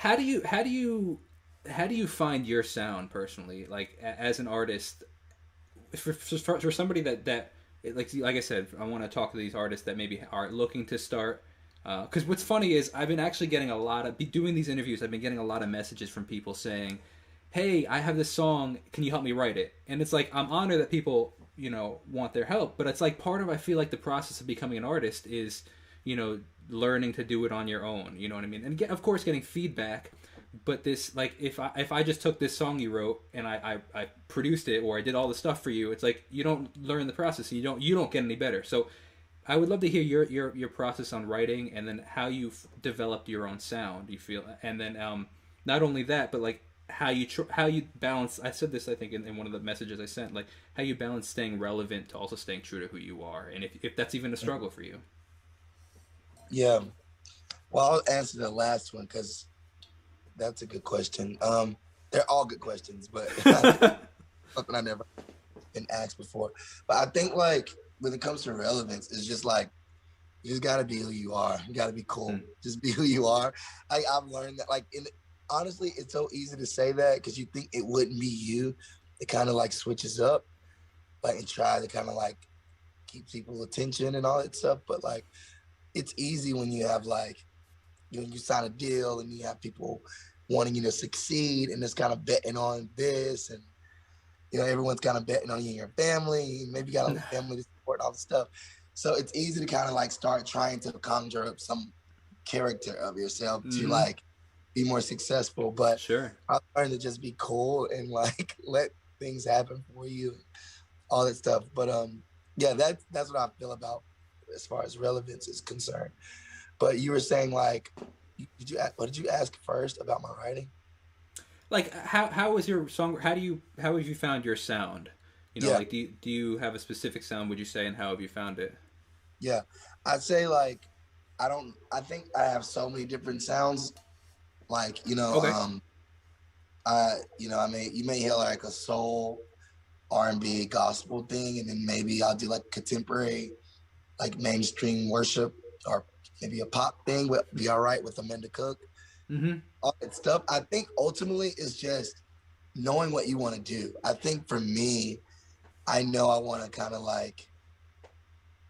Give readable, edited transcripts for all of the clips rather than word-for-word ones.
how do you find your sound personally? Like as an artist, for somebody that like I said, I want to talk to these artists that maybe are looking to start. Because what's funny is I've been actually getting a lot of doing these interviews. I've been getting a lot of messages from people saying, "Hey, I have this song. Can you help me write it?" And it's like I'm honored that people want their help, but it's like part of I feel like the process of becoming an artist is learning to do it on your own. You know what I mean? And of course, getting feedback. But this, like, if I just took this song you wrote and I produced it or I did all the stuff for you, it's like you don't learn the process. And you don't get any better. So I would love to hear your process on writing, and then how you've developed your own sound. You feel, and then not only that, but like how you balance. I said this I think in one of the messages I sent, like how you balance staying relevant to also staying true to who you are, and if that's even a struggle for you. Yeah. Well, I'll answer the last one because that's a good question. They're all good questions, but something I never been asked before. But I think like when it comes to relevance, it's just like you just gotta be who you are. You gotta be cool. Just be who you are. I've learned that honestly, it's so easy to say that because you think it wouldn't be you. It kind of like switches up, like and try to kind of like keep people's attention and all that stuff. But like it's easy when you have like you sign a deal and you have people wanting you to succeed and it's kind of betting on this and everyone's kind of betting on you and your family. Maybe you got a family to support and all this stuff. So it's easy to kind of like start trying to conjure up some character of yourself to like be more successful. But Sure. I learned to just be cool and like let things happen for you, and all that stuff. But yeah, that's what I feel about as far as relevance is concerned. But you were saying like, what did you ask first about my writing? Like how was your song? How have you found your sound? Yeah, Like do you have a specific sound? Would you say, and how have you found it? yeah. I'd say like I think I have so many different sounds. Like, Okay. I may you may hear like a soul R&B gospel thing, and then maybe I'll do like contemporary, like mainstream worship, or maybe a pop thing would be all right with Amanda Cook. Mm-hmm. All that stuff. I think ultimately it's just knowing what you want to do. I think for me, I know I want to kind of like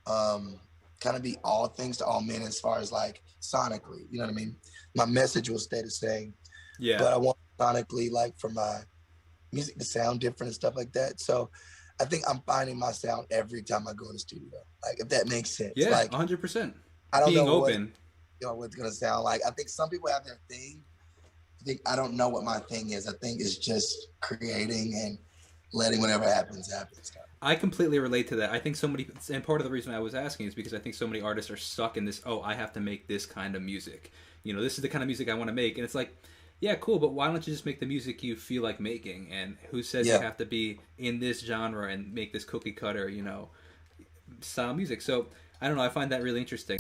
um kind of be all things to all men as far as like sonically, you know what I mean? My message will stay the same, Yeah. but I want sonically like for my music to sound different and stuff like that. So I think I'm finding my sound every time I go in the studio. Like if that makes sense. Yeah. Like 100%. I don't Being know open. what it's gonna sound like. I think some people have their thing. I don't know what my thing is. I think it's just creating and letting whatever happens happens. I completely relate to that. I think so many, and part of the reason I was asking is because I think so many artists are stuck in this. Oh, I have to make this kind of music. This is the kind of music I want to make, and it's like, yeah, cool, but why don't you just make the music you feel like making? And who says you Yeah. have to be in this genre and make this cookie cutter, style music? So I don't know. I find that really interesting.